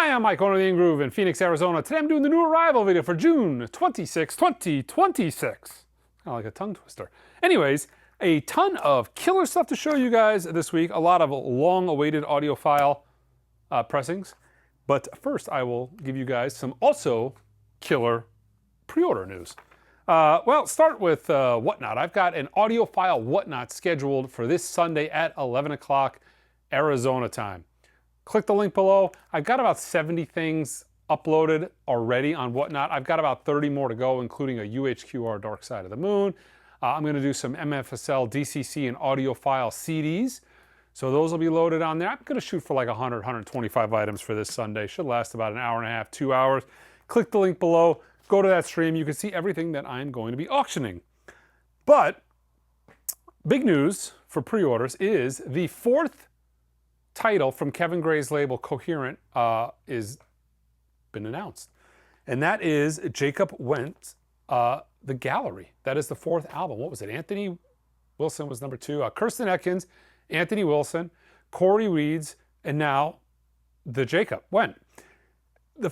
Hi, I'm Mike, owner of the In-Groove in Phoenix, Arizona. Today I'm doing the new arrival video for June 26, 2026. Kind of like a tongue twister. Anyways, a ton of killer stuff to show you guys this week. A lot of long-awaited audiophile pressings. But first, I will give you guys some also killer pre-order news. Well, start with Whatnot. I've got an audiophile Whatnot scheduled for this Sunday at 11 o'clock Arizona time. Click the link below. I've got about 70 things uploaded already on Whatnot. I've got about 30 more to go, including a UHQR Dark Side of the Moon. I'm going to do some MFSL, DCC, and audiophile CDs. So those will be loaded on there. I'm going to shoot for like 100, 125 items for this Sunday. Should last about an hour and a half, 2 hours. Click the link below. Go to that stream. You can see everything that I'm going to be auctioning. But big news for pre-orders is the fourth title from Kevin Gray's label Coherent is been announced, and that is Jacob Went, The Gallery. That is the fourth album. What was it? Anthony Wilson was number 2. Kirsten Atkins, Anthony Wilson, Corey Reeds, and now the Jacob Went. The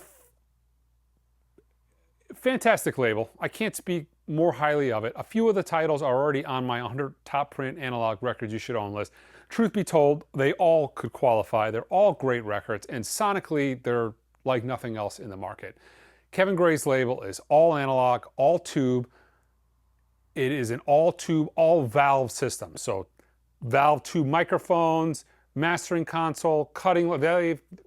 fantastic label. I can't speak more highly of it. A few of the titles are already on my 100 top print analog records you should own list. Truth be told, they all could qualify. They're all great records, and sonically, they're like nothing else in the market. Kevin Gray's label is all analog, all tube. It is an all tube, all valve system. So valve tube microphones, mastering console, cutting,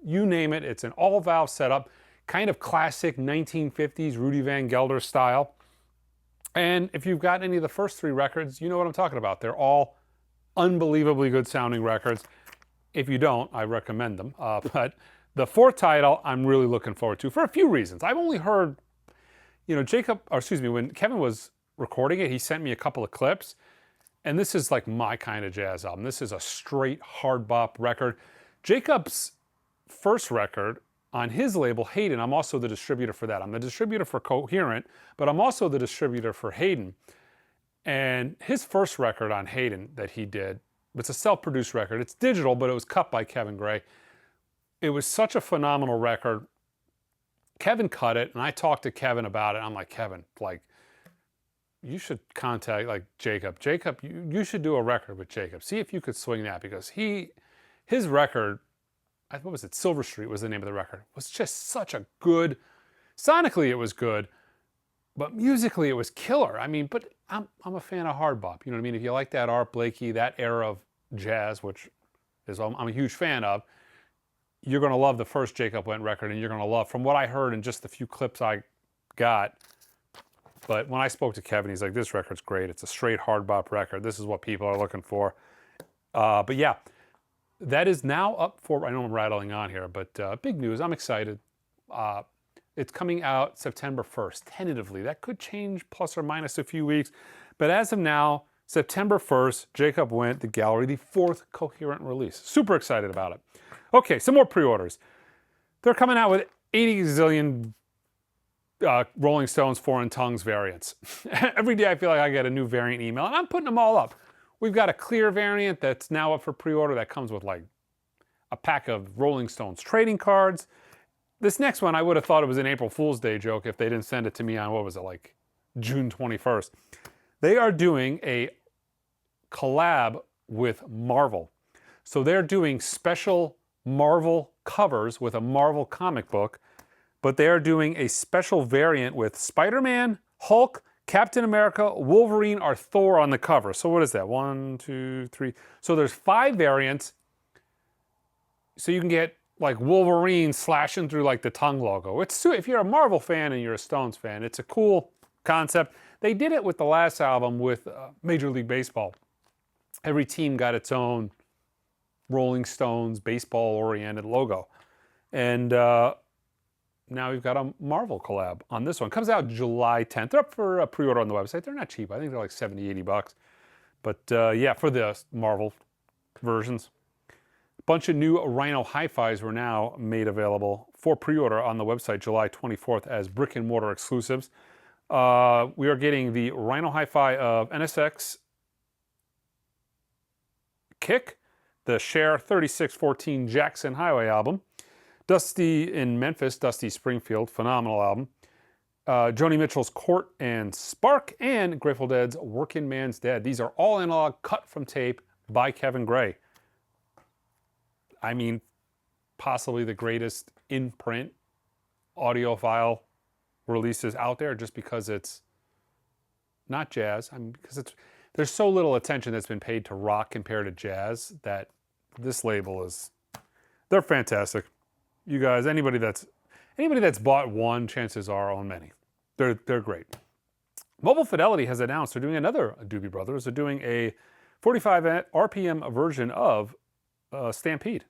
you name it. It's an all valve setup, kind of classic 1950s Rudy Van Gelder style. And if you've got any of the first 3 records, you know what I'm talking about. They're all unbelievably good sounding records. If you don't, I recommend them. But the fourth title, I'm really looking forward to for a few reasons. I've only heard, when Kevin was recording it, he sent me a couple of clips, and this is like my kind of jazz album. This is a straight hard bop record. Jacob's first record on his label, Hayden, I'm also the distributor for that. I'm the distributor for Coherent, but I'm also the distributor for Hayden. And his first record on Hayden that he did, it's a self-produced record. It's digital, but it was cut by Kevin Gray. It was such a phenomenal record. Kevin cut it, and I talked to Kevin about it. I'm like, Kevin, you should contact Jacob. Jacob, you should do a record with Jacob. See if you could swing that, because his record, what was it? Silver Street was the name of the record. Was just such a good, sonically it was good, but musically it was killer. I mean, but I'm a fan of hard bop. You know what I mean? If you like that Art Blakey, that era of jazz, which is I'm a huge fan of, you're going to love the first Jacob Went record, and you're going to love, from what I heard in just the few clips I got. But when I spoke to Kevin, he's like, this record's great. It's a straight hard bop record. This is what people are looking for. But yeah, that is now up for, I know I'm rattling on here, but big news. I'm excited. It's coming out September 1st, tentatively. That could change plus or minus a few weeks. But as of now, September 1st, Jacob Went, The Gallery, the 4th Coherent release. Super excited about it. Okay, some more pre-orders. They're coming out with 80 gazillion Rolling Stones Foreign Tongues variants. Every day I feel like I get a new variant email, and I'm putting them all up. We've got a clear variant that's now up for pre-order that comes with like a pack of Rolling Stones trading cards. This next one, I would have thought it was an April Fool's Day joke if they didn't send it to me on, what was it, like June 21st. They are doing a collab with Marvel. So they're doing special Marvel covers with a Marvel comic book, but they are doing a special variant with Spider-Man, Hulk, Captain America, Wolverine, or Thor on the cover. So what is that? 1, 2, 3. So there's 5 variants. So you can get like Wolverine slashing through like the tongue logo. It's, if you're a Marvel fan and you're a Stones fan, it's a cool concept. They did it with the last album with Major League Baseball. Every team got its own Rolling Stones baseball-oriented logo. And now we've got a Marvel collab on this one. Comes out July 10th. They're up for a pre-order on the website. They're not cheap. I think they're like 70, 80 bucks. But yeah, for the Marvel versions. Bunch of new Rhino hi-fis were now made available for pre-order on the website July 24th as brick and mortar exclusives. We are getting the Rhino hi-fi of NSX Kick, the Cher 3614 Jackson Highway album, Dusty in Memphis, Dusty Springfield, phenomenal album. Joni Mitchell's Court and Spark, and Grateful Dead's Working Man's Dead. These are all analog, cut from tape by Kevin Gray. I mean, possibly the greatest in-print audiophile releases out there, just because it's not jazz. I mean, because there's so little attention that's been paid to rock compared to jazz that this label is, they're fantastic. You guys, anybody that's bought one, chances are own many. They're great. Mobile Fidelity has announced they're doing another Doobie Brothers. They're doing a 45 RPM version of Stampede.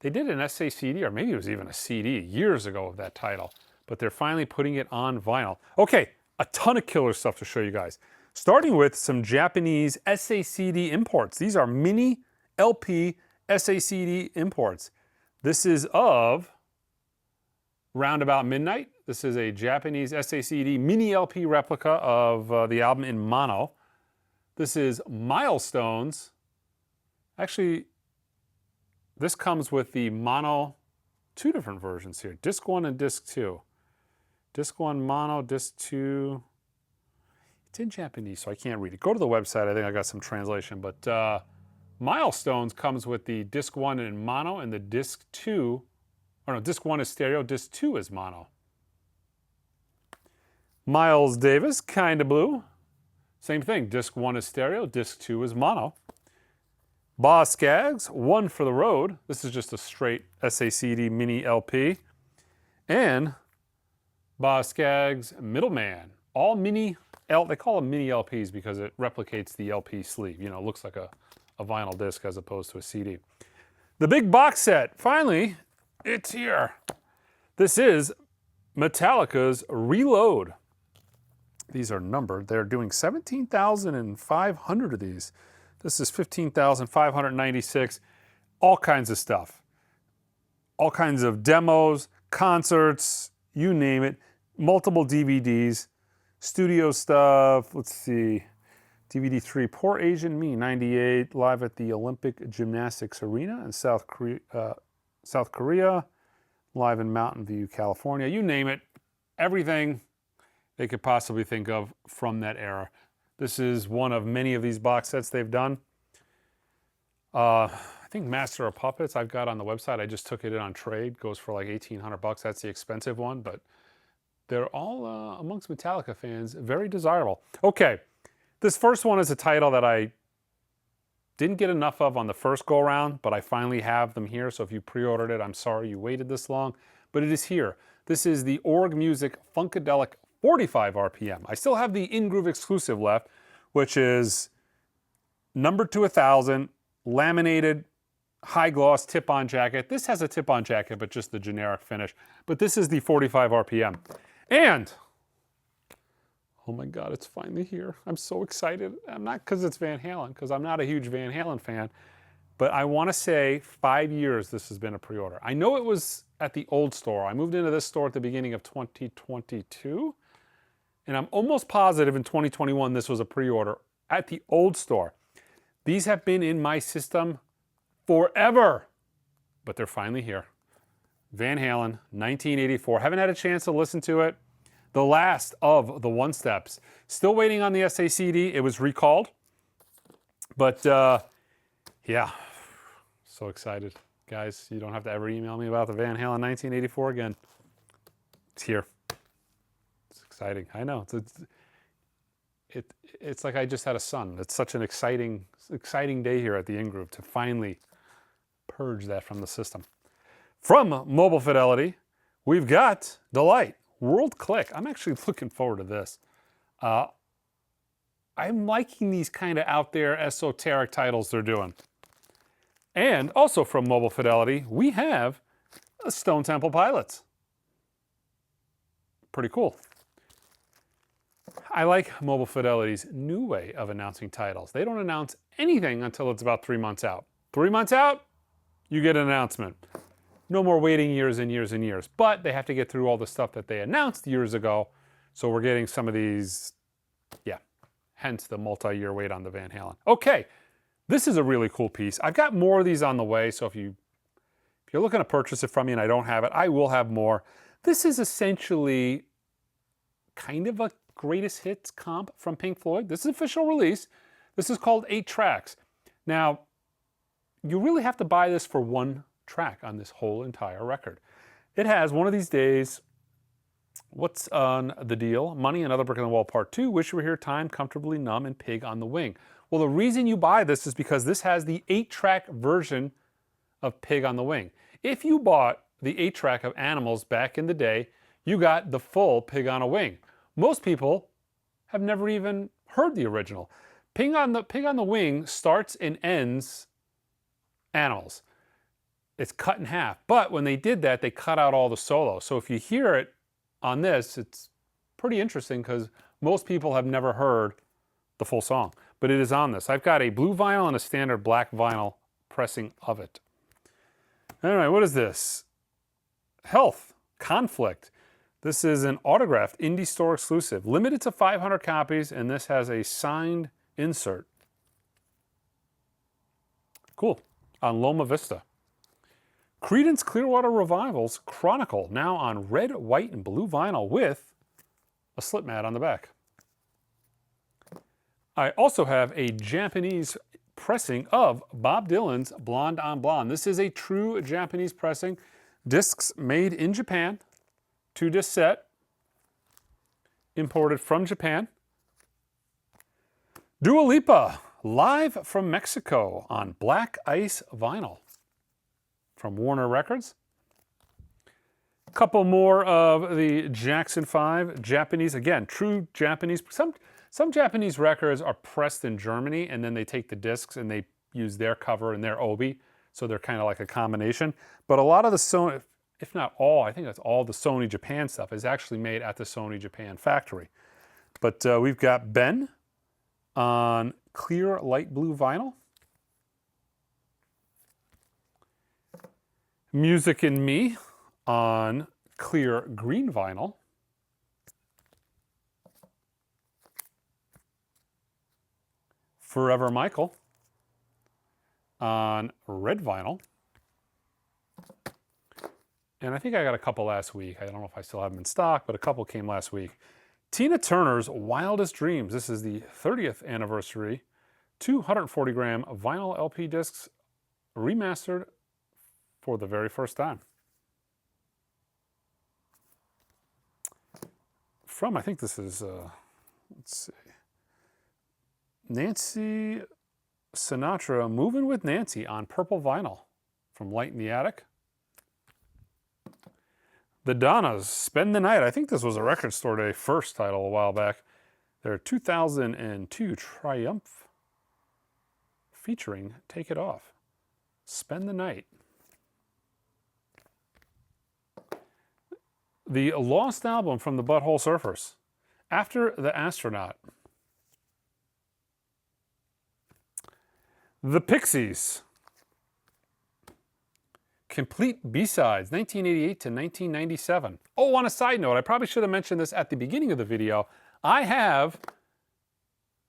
They did an SACD, or maybe it was even a CD years ago of that title, but they're finally putting it on vinyl. Okay, a ton of killer stuff to show you guys. Starting with some Japanese SACD imports. These are mini LP SACD imports. This is of Roundabout Midnight. This is a Japanese SACD mini LP replica of the album in mono. This is Milestones. Actually, this comes with the mono, two different versions here, disc 1 and disc 2. Disc 1 mono, disc 2, it's in Japanese, so I can't read it. Go to the website, I think I got some translation, but Milestones comes with the disc 1 in mono, and the disc 2, or no, disc 1 is stereo, disc 2 is mono. Miles Davis, Kinda Blue, same thing, disc 1 is stereo, disc 2 is mono. Boz Scaggs, One for the Road. This is just a straight SACD mini LP. And Boz Scaggs, Middleman. All mini, they call them mini LPs because it replicates the LP sleeve. You know, it looks like a vinyl disc as opposed to a CD. The big box set, finally, it's here. This is Metallica's Reload. These are numbered. They're doing 17,500 of these. This is 15,596, all kinds of stuff. All kinds of demos, concerts, you name it, multiple DVDs, studio stuff, let's see, DVD 3, Poor Asian Me, 98, live at the Olympic Gymnastics Arena in South Korea, live in Mountain View, California, you name it, everything they could possibly think of from that era. This is one of many of these box sets they've done. I think Master of Puppets I've got on the website. I just took it in on trade. Goes for like 1,800 bucks. That's the expensive one, but they're all amongst Metallica fans very desirable. Okay, this first one is a title that I didn't get enough of on the first go around, but I finally have them here. So if you pre-ordered it, I'm sorry you waited this long, but it is here. This is the Org Music Funkadelic 45 RPM. I still have the In-Groove exclusive left, which is numbered to 1,000, laminated, high gloss tip-on jacket. This has a tip-on jacket, but just the generic finish. But this is the 45 RPM. And, oh my God, it's finally here. I'm so excited. I'm not because it's Van Halen, because I'm not a huge Van Halen fan, but I want to say 5 years this has been a pre-order. I know it was at the old store. I moved into this store at the beginning of 2022. And I'm almost positive in 2021 this was a pre-order at the old store. These have been in my system forever, but they're finally here. Van Halen, 1984. Haven't had a chance to listen to it. The last of the One Steps. Still waiting on the SACD. It was recalled. But yeah, so excited. Guys, you don't have to ever email me about the Van Halen 1984 again. It's here. Exciting. I know. It's like I just had a son. It's such an exciting day here at the In-Groove to finally purge that from the system. From Mobile Fidelity, we've got Delight, World Click. I'm actually looking forward to this. I'm liking these kind of out there esoteric titles they're doing. And also from Mobile Fidelity, we have Stone Temple Pilots. Pretty cool. I like Mobile Fidelity's new way of announcing titles. They don't announce anything until it's about 3 months out. 3 months out, you get an announcement. No more waiting years and years and years. But they have to get through all the stuff that they announced years ago. So we're getting some of these, yeah, hence the multi-year wait on the Van Halen. Okay, this is a really cool piece. I've got more of these on the way, so if you If you're looking to purchase it from me and I don't have it, I will have more. This is essentially kind of a greatest hits comp from Pink Floyd. This is official release. This is called 8 tracks. Now, you really have to buy this for one track on this whole entire record. It has One of These Days, What's on the Deal, Money, Another Brick in the Wall Part 2, Wish You Were Here, Time, Comfortably Numb, and Pig on the Wing. Well, the reason you buy this is because this has the 8-track version of Pig on the Wing. If you bought the 8-track of Animals back in the day, you got the full Pig on a Wing. Most people have never even heard the original. Pig on the Wing starts and ends Animals. It's cut in half. But when they did that, they cut out all the solos. So if you hear it on this, it's pretty interesting because most people have never heard the full song. But it is on this. I've got a blue vinyl and a standard black vinyl pressing of it. All right, what is this? Health, Conflict. This is an autographed indie store exclusive, limited to 500 copies, and this has a signed insert. Cool. On Loma Vista. Creedence Clearwater Revival's Chronicle, now on red, white, and blue vinyl with a slip mat on the back. I also have a Japanese pressing of Bob Dylan's Blonde on Blonde. This is a true Japanese pressing. Discs made in Japan. 2-disc set. Imported from Japan. Dua Lipa, live from Mexico on Black Ice vinyl from Warner Records. A couple more of the Jackson 5 Japanese, again, true Japanese. Some Japanese records are pressed in Germany and then they take the discs and they use their cover and their obi, so they're kind of like a combination. But a lot of the Sony, if not all, I think that's all the Sony Japan stuff is actually made at the Sony Japan factory. But we've got Ben on clear light blue vinyl. Music and Me on clear green vinyl. Forever Michael on red vinyl. And I think I got a couple last week. I don't know if I still have them in stock, but a couple came last week. Tina Turner's Wildest Dreams. This is the 30th anniversary. 240-gram vinyl LP discs remastered for the very first time. From, I think this is, let's see. Nancy Sinatra, Moving with Nancy on purple vinyl from Light in the Attic. The Donnas, Spend the Night. I think this was a Record Store Day first title a while back. Their 2002 Triumph featuring Take It Off. Spend the Night. The Lost Album from the Butthole Surfers. After the Astronaut. The Pixies. Complete B-Sides, 1988 to 1997. Oh, on a side note, I probably should have mentioned this at the beginning of the video. I have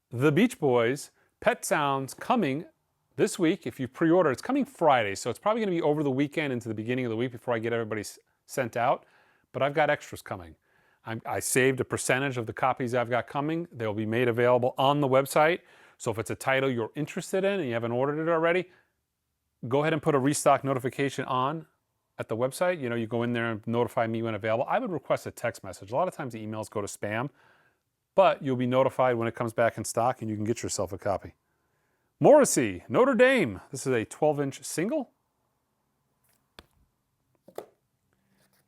the Beach Boys Pet Sounds coming this week. If you pre-order, it's coming Friday, so it's probably going to be over the weekend into the beginning of the week before I get everybody sent out. But I've got extras coming. I saved a percentage of the copies I've got coming. They'll be made available on the website. So if it's a title you're interested in and you haven't ordered it already, go ahead and put a restock notification on at the website. You know, you go in there and notify me when available. I would request a text message. A lot of times the emails go to spam, but you'll be notified when it comes back in stock and you can get yourself a copy. Morrissey, Notre Dame. This is a 12-inch single.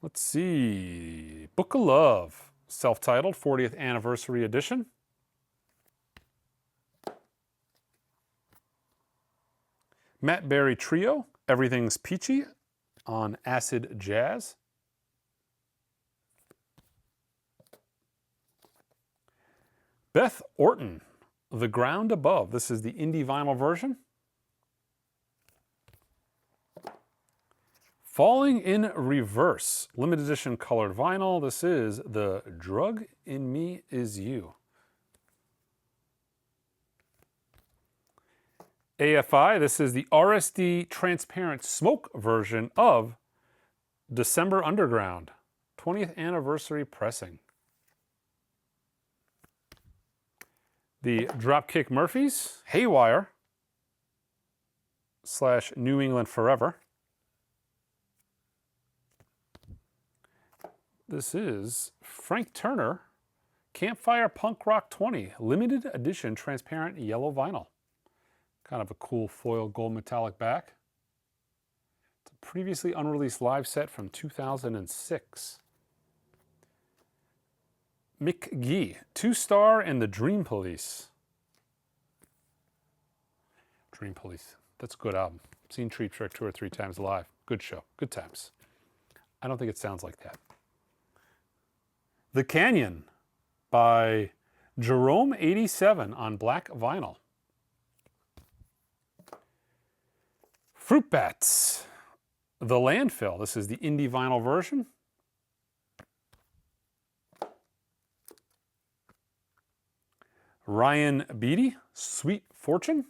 Let's see. Book of Love, self-titled, 40th anniversary edition. Matt Berry Trio, Everything's Peachy on Acid Jazz. Beth Orton, The Ground Above. This is the indie vinyl version. Falling in Reverse, limited edition colored vinyl. This is The Drug in Me Is You. AFI, this is the RSD transparent smoke version of December Underground, 20th anniversary pressing. The Dropkick Murphys, Haywire / New England Forever. This is Frank Turner, Campfire Punk Rock 20, limited edition transparent yellow vinyl. Kind of a cool foil gold metallic back. It's a previously unreleased live set from 2006. McGee, 2-Star and the Dream Police. Dream Police, that's a good album. Seen Cheap Trick 2 or 3 times live. Good show, good times. I don't think it sounds like that. The Canyon by Jerome 87 on black vinyl. Fruit Bats, The Landfill. This is the indie vinyl version. Ryan Beatty, Sweet Fortune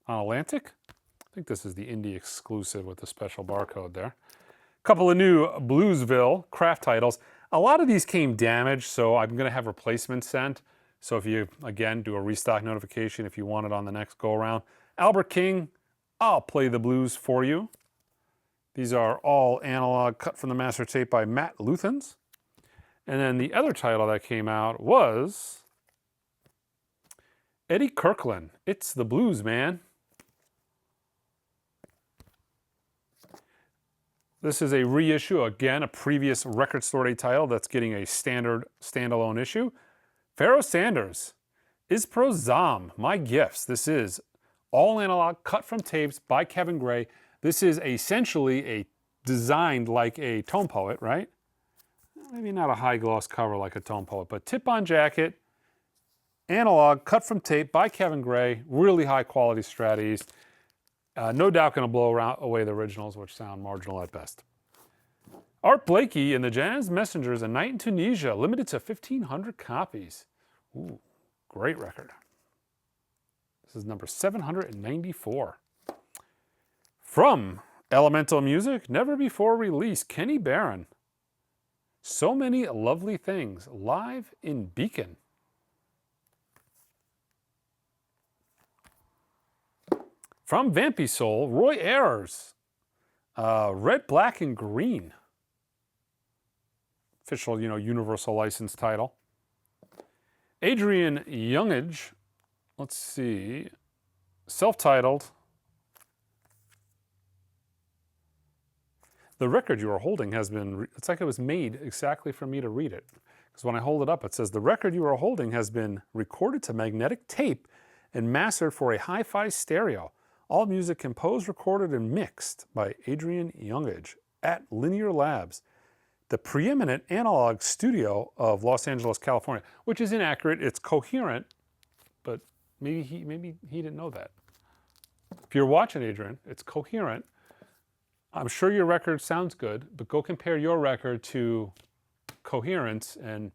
on Atlantic. I think this is the indie exclusive with the special barcode there. A couple of new Bluesville craft titles. A lot of these came damaged, so I'm going to have replacements sent. So if you, again, do a restock notification if you want it on the next go-around. Albert King, I'll Play the Blues for You. These are all analog, cut from the master tape by Matt Luthans. And then the other title that came out was Eddie Kirkland, It's the Blues, Man. This is a reissue, again, a previous Record Store Day title that's getting a standard standalone issue. Pharoah Sanders, Ispro Zam, My Gifts. This is all analog, cut from tapes by Kevin Gray. This is essentially designed like a Tone Poet, right? Maybe not a high gloss cover like a Tone Poet, but tip-on jacket, analog, cut from tape by Kevin Gray, really high quality Straties. No doubt going to blow away the originals, which sound marginal at best. Art Blakey and the Jazz Messengers, A Night in Tunisia, limited to 1,500 copies. Ooh, great record. This is number 794. From Elemental Music, never before released, Kenny Barron. So Many Lovely Things, live in Beacon. From Vampy Soul, Roy Ayers, Red, Black, and Green. Official, universal license title. Adrian Youngage, let's see, self-titled. The record you are holding has been, it's like it was made exactly for me to read it. Because when I hold it up, it says, the record you are holding has been recorded to magnetic tape and mastered for a hi-fi stereo. All music composed, recorded, and mixed by Adrian Youngage at Linear Labs, the preeminent analog studio of Los Angeles, California, which is inaccurate. It's Coherent, but maybe he didn't know that. If you're watching, Adrian, it's Coherent. I'm sure your record sounds good, but go compare your record to Coherent, and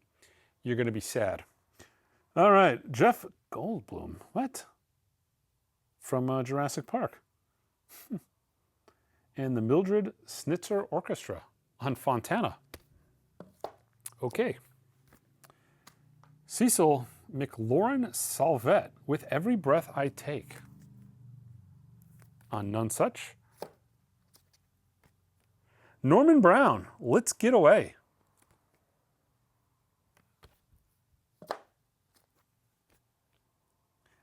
you're going to be sad. All right, Jeff Goldblum. What? From Jurassic Park. And the Mildred Snitzer Orchestra on Fontana. Okay. Cecil McLaurin Salvette, With Every Breath I Take on None Such. Norman Brown, Let's Get Away.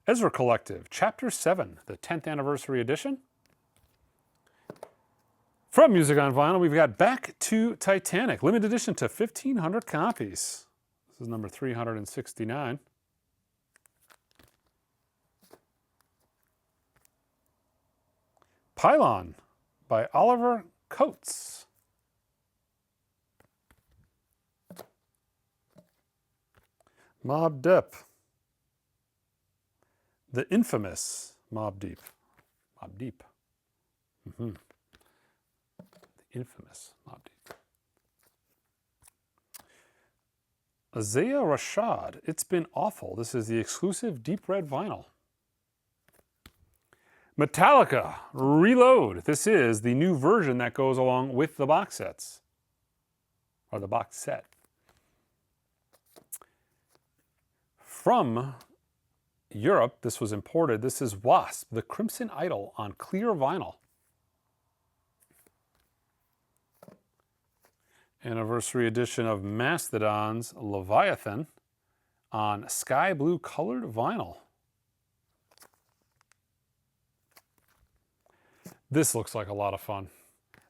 Ezra Collective, Chapter 7, the 10th Anniversary Edition. From Music on Vinyl, we've got Back to Titanic, limited edition to 1,500 copies. This is number 369. Pylon by Oliver Coates. Mobb Deep. The infamous Mobb Deep. Mobb Deep. The infamous Mobb Deep. Isaiah Rashad, It's Been Awful. This is the exclusive deep red vinyl. Metallica, Reload. This is the new version that goes along with the box sets, or the box set. From Europe, this was imported. This is Wasp, the Crimson Idol on clear vinyl. Anniversary edition of Mastodon's Leviathan on sky blue colored vinyl. This looks like a lot of fun.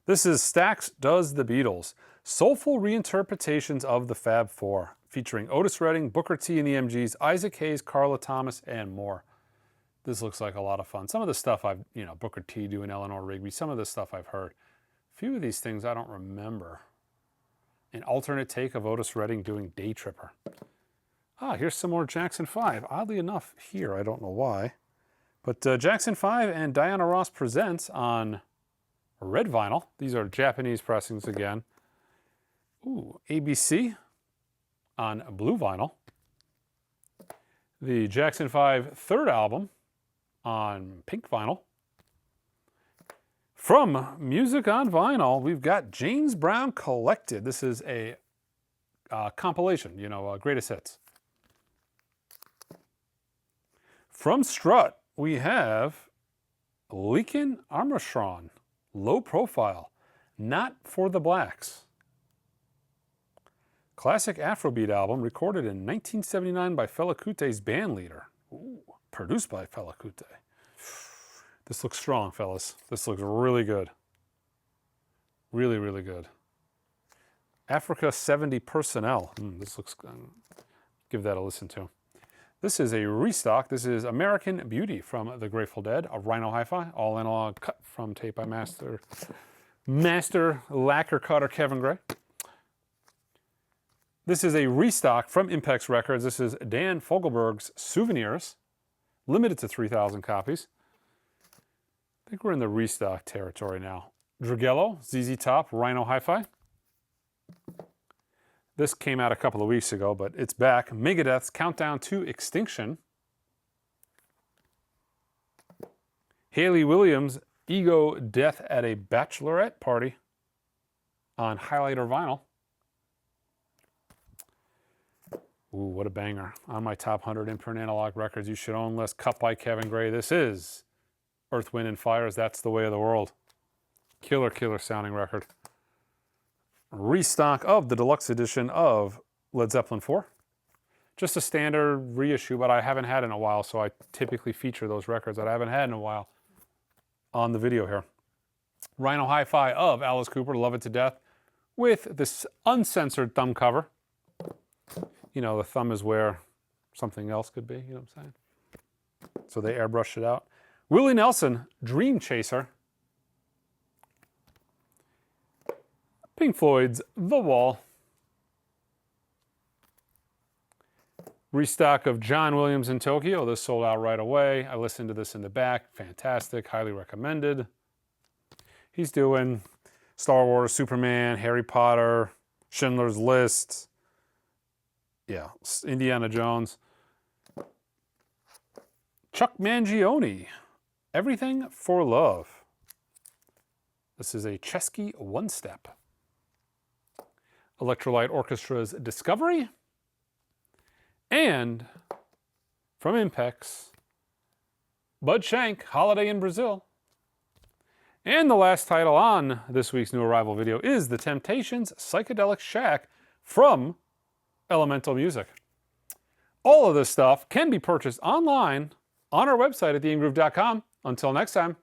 This is Stax Does the Beatles, soulful reinterpretations of the Fab Four, featuring Otis Redding, Booker T and the MGs, Isaac Hayes, Carla Thomas, and more. This looks like a lot of fun. Some of the stuff I've, Booker T doing Eleanor Rigby, some of the stuff I've heard. A few of these things I don't remember. An alternate take of Otis Redding doing Day Tripper. Here's some more Jackson 5. Oddly enough, here, I don't know why. But Jackson 5 and Diana Ross Presents on red vinyl. These are Japanese pressings again. Ooh, ABC on blue vinyl. The Jackson 5 third album on pink vinyl. From Music on Vinyl, we've got James Brown Collected. This is a compilation, greatest hits. From Strut, we have Leakin' Armstrong, Low Profile, Not for the Blacks. Classic Afrobeat album recorded in 1979 by Fela Kute's band leader. Ooh, produced by Fela Kuti. This looks strong, fellas. This looks really good. Really, really good. Africa 70 Personnel. This looks good. Give that a listen to. This is a restock. This is American Beauty from the Grateful Dead, a Rhino hi-fi, all analog cut from tape by Master lacquer cutter Kevin Gray. This is a restock from Impex Records. This is Dan Fogelberg's Souvenirs, limited to 3,000 copies. I think we're in the restock territory now. Draghello, ZZ Top, Rhino Hi-Fi. This came out a couple of weeks ago, but it's back. Megadeth's Countdown to Extinction. Hayley Williams' Ego Death at a Bachelorette Party on highlighter vinyl. Ooh, what a banger. On my top 100 imprint analog records you should own list, cut by Kevin Gray. This is Earth, Wind, and Fire's That's the Way of the World. Killer, killer sounding record. Restock of the deluxe edition of Led Zeppelin 4. Just a standard reissue, but I haven't had in a while, so I typically feature those records that I haven't had in a while on the video here. Rhino Hi-Fi of Alice Cooper, Love It to Death, with this uncensored thumb cover. The thumb is where something else could be, you know what I'm saying? So they airbrushed it out. Willie Nelson, Dream Chaser. Pink Floyd's The Wall. Restock of John Williams in Tokyo. This sold out right away. I listened to this in the back. Fantastic. Highly recommended. He's doing Star Wars, Superman, Harry Potter, Schindler's List. Yeah, Indiana Jones. Chuck Mangione. Everything for Love. This is a Chesky one-step. Electrolyte Orchestra's Discovery. And from Impex, Bud Shank, Holiday in Brazil. And the last title on this week's new arrival video is The Temptations' Psychedelic Shack from Elemental Music. All of this stuff can be purchased online on our website at theingroove.com. Until next time.